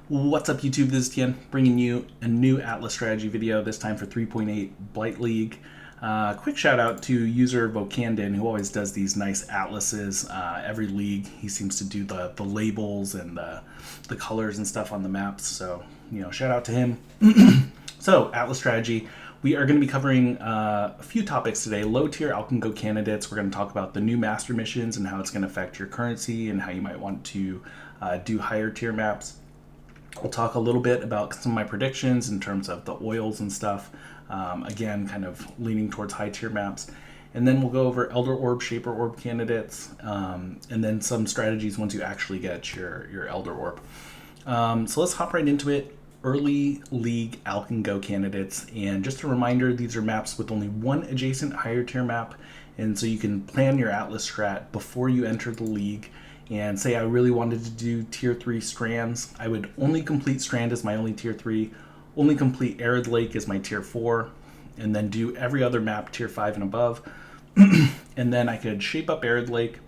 What's up YouTube, this is Tien, bringing you a new Atlas strategy video, this time for 3.8 Blight League. Quick shout out to user Vocandin, who always does these nice atlases. Every league he seems to do the labels and the colors and stuff on the maps, so shout out to him. So Atlas strategy, we are going to be covering a few topics today. Low tier Alkengo candidates, we're going to talk about the new master missions and how it's going to affect your currency and how you might want to do higher tier maps. I'll talk a little bit about some of my predictions in terms of the oils and stuff. Again, kind of leaning towards high tier maps. And then we'll go over Elder Orb, Shaper Orb candidates, and then some strategies once you actually get your Elder Orb. So let's hop right into it. Early League Alkengo candidates. And just a reminder, these are maps with only one adjacent higher tier map. And so you can plan your Atlas strat before you enter the league. And say I really wanted to do tier 3 strands, I would only complete strand as my only tier 3, only complete arid lake as my tier 4, and then do every other map tier 5 and above. And then I could shape up arid lake,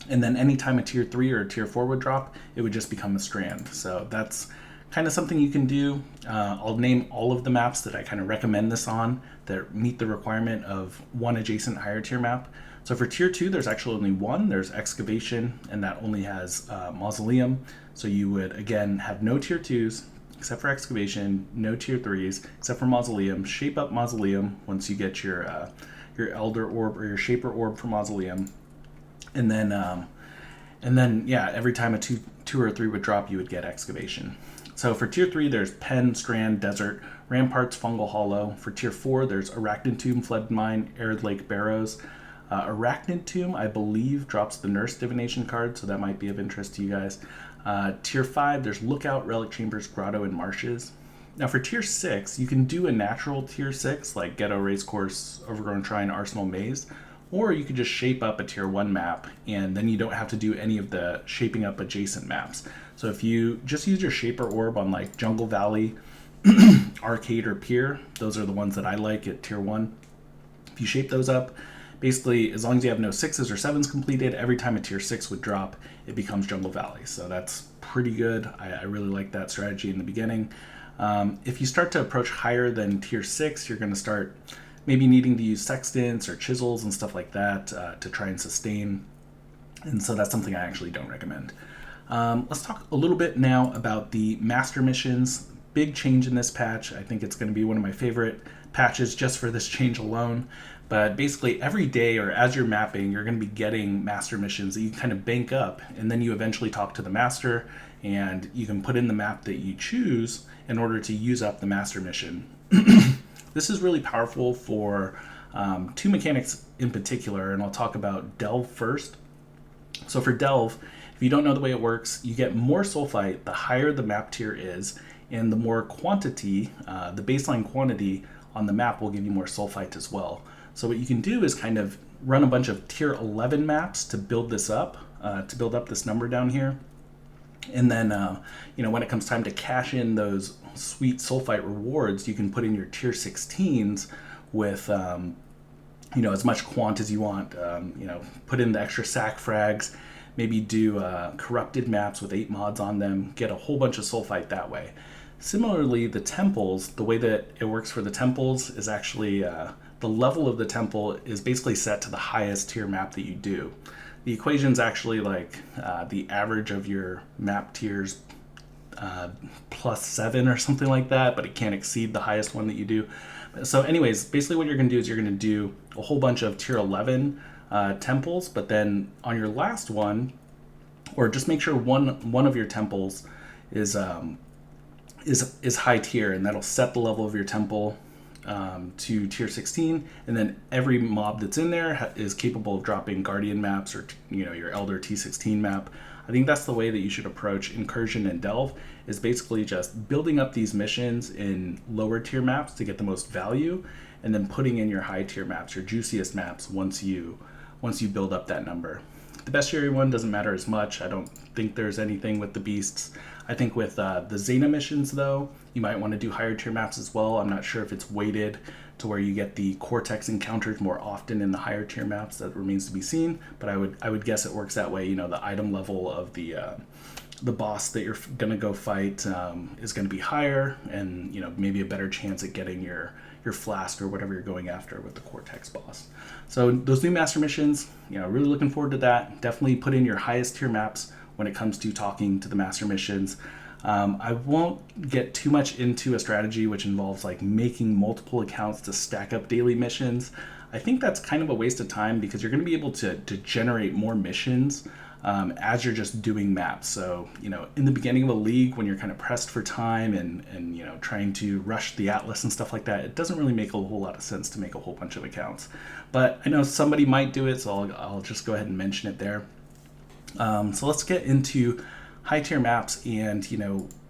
and then anytime a tier 3 or a tier 4 would drop, it would just become a strand. So that's kind of something you can do. I'll name all of the maps that I kind of recommend this on that meet the requirement of one adjacent higher tier map. So for tier 2, there's actually only one. There's excavation, and that only has mausoleum. So you would, again, have no tier 2s except for excavation, no tier 3s except for mausoleum. Shape up mausoleum once you get your elder orb or your shaper orb for mausoleum. And then yeah, every time a two or a 3 would drop, you would get excavation. So for tier 3, there's pen, strand, desert, ramparts, fungal hollow. For tier 4, there's arachnid tomb, flood mine, arid lake, barrows. Arachnid Tomb, I believe, drops the Nurse Divination card, so that might be of interest to you guys. Tier 5, there's Lookout, Relic Chambers, Grotto, and Marshes. Now for Tier 6, you can do a natural Tier 6, like Ghetto, Racecourse, Overgrown Shrine, Arsenal, Maze, or you could just shape up a Tier 1 map, and then you don't have to do any of the shaping up adjacent maps. So if you just use your Shaper Orb on like Jungle Valley, Arcade, or Pier, those are the ones that I like at Tier 1. If you shape those up, basically, as long as you have no 6s or 7s completed, every time a tier 6 would drop, it becomes Jungle Valley. So that's pretty good. I really like that strategy in the beginning. If you start to approach higher than tier 6, you're going to start maybe needing to use sextants or chisels and stuff like that to try and sustain. And so that's something I actually don't recommend. Let's talk a little bit now about the master missions. Big change in this patch. I think it's going to be one of my favorite patches just for this change alone. But basically every day or as you're mapping, you're going to be getting master missions that you kind of bank up, and then you eventually talk to the master and you can put in the map that you choose in order to use up the master mission. This is really powerful for two mechanics in particular, and I'll talk about Delve first. So for Delve, if you don't know the way it works, you get more sulfite the higher the map tier is, and the more quantity, the baseline quantity on the map will give you more sulfite as well. So what you can do is kind of run a bunch of tier 11 maps to build this up, to build up this number down here. And then, when it comes time to cash in those sweet sulfite rewards, you can put in your tier 16s with, as much quant as you want. Put in the extra sack frags, maybe do corrupted maps with 8 mods on them, get a whole bunch of sulfite that way. Similarly, the temples, the way that it works for the temples is actually the level of the temple is basically set to the highest tier map that you do. The equation is actually like the average of your map tiers plus 7 or something like that, but it can't exceed the highest one that you do. So anyways, basically what you're going to do is you're going to do a whole bunch of tier 11 temples, but then on your last one, or just make sure one of your temples is high tier, and that'll set the level of your temple to tier 16, and then every mob that's in there is capable of dropping Guardian maps or your Elder T16 map. I think that's the way that you should approach Incursion and Delve, is basically just building up these missions in lower tier maps to get the most value, and then putting in your high tier maps, your juiciest maps, once you build up that number. The bestiary one doesn't matter as much. I don't think there's anything with the beasts. I think with the Xena missions, though, you might want to do higher tier maps as well. I'm not sure if it's weighted to where you get the Cortex encounters more often in the higher tier maps. That remains to be seen, but I would guess it works that way. The item level of the the boss that you're going to go fight is going to be higher, and maybe a better chance at getting your flask or whatever you're going after with the Cortex boss. So those new master missions, really looking forward to that. Definitely put in your highest tier maps when it comes to talking to the master missions. I won't get too much into a strategy which involves like making multiple accounts to stack up daily missions. I think that's kind of a waste of time because you're going to be able to generate more missions as you're just doing maps. So, in the beginning of a league when you're kind of pressed for time and trying to rush the Atlas and stuff like that, it doesn't really make a whole lot of sense to make a whole bunch of accounts. But I know somebody might do it, so I'll just go ahead and mention it there. So let's get into high tier maps and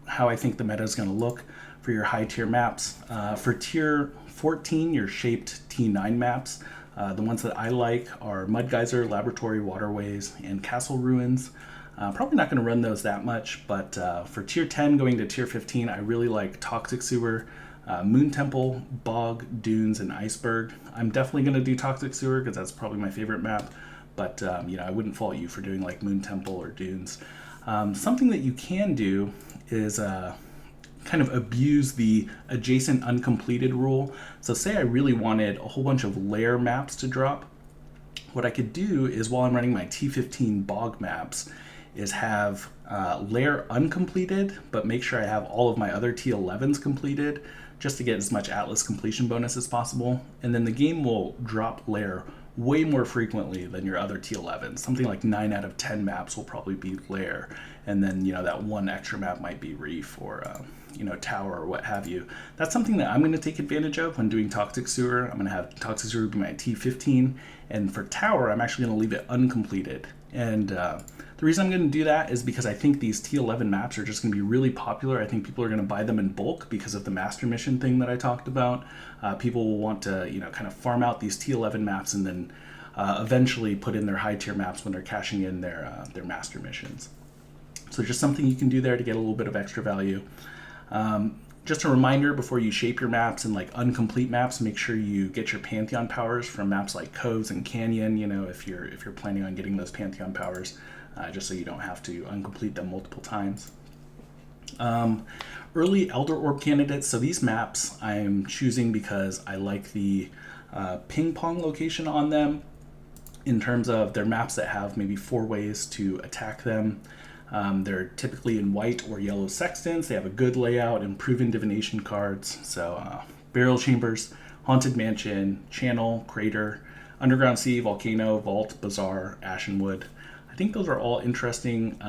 how I think the meta is going to look for your high tier maps. For tier 14, your shaped T9 maps. The ones that I like are Mud Geyser, Laboratory, Waterways, and Castle Ruins. Probably not going to run those that much, but for tier 10 going to tier 15, I really like Toxic Sewer, Moon Temple, Bog, Dunes, and Iceberg. I'm definitely going to do Toxic Sewer because that's probably my favorite map, but I wouldn't fault you for doing like Moon Temple or Dunes. Something that you can do is kind of abuse the adjacent uncompleted rule. So say I really wanted a whole bunch of lair maps to drop. What I could do is while I'm running my T15 bog maps is have lair uncompleted, but make sure I have all of my other T11s completed just to get as much Atlas completion bonus as possible. And then the game will drop lair way more frequently than your other T11s. Something like 9 out of 10 maps will probably be lair, and then that one extra map might be reef or tower or what have you. That's something that I'm going to take advantage of when doing Toxic Sewer. I'm going to have Toxic Sewer be my T15, and for tower I'm actually going to leave it uncompleted. And the reason I'm going to do that is because I think these T11 maps are just going to be really popular. I think people are going to buy them in bulk because of the master mission thing that I talked about. People will want to kind of farm out these T11 maps and then eventually put in their high tier maps when they're cashing in their master missions. So just something you can do there to get a little bit of extra value. Just a reminder before you shape your maps and like incomplete maps, make sure you get your Pantheon powers from maps like Coves and Canyon, if you're planning on getting those Pantheon powers, just so you don't have to uncomplete them multiple times. Early Elder Orb candidates. So these maps I'm choosing because I like the ping pong location on them in terms of they're maps that have maybe 4 ways to attack them. They're typically in white or yellow sextants. They have a good layout and proven divination cards. So burial chambers, haunted mansion, channel, crater, underground sea, volcano, vault, bazaar, ashenwood. I think those are all interesting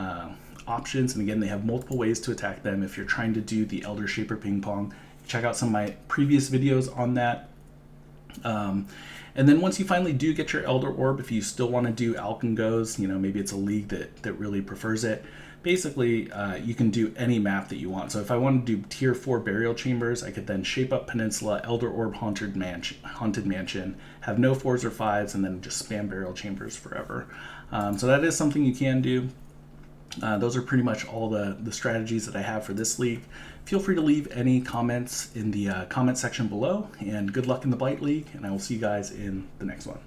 options. And again, they have multiple ways to attack them. If you're trying to do the Elder Shaper ping pong, check out some of my previous videos on that. And then once you finally do get your Elder Orb, if you still want to do Alkengos, maybe it's a league that really prefers it. Basically, you can do any map that you want. So if I want to do tier 4 burial chambers, I could then shape up Peninsula, Elder Orb, haunted mansion, have no 4s or 5s, and then just spam burial chambers forever. So that is something you can do. Those are pretty much all the strategies that I have for this league. Feel free to leave any comments in the comment section below, and good luck in the Blight League, and I will see you guys in the next one.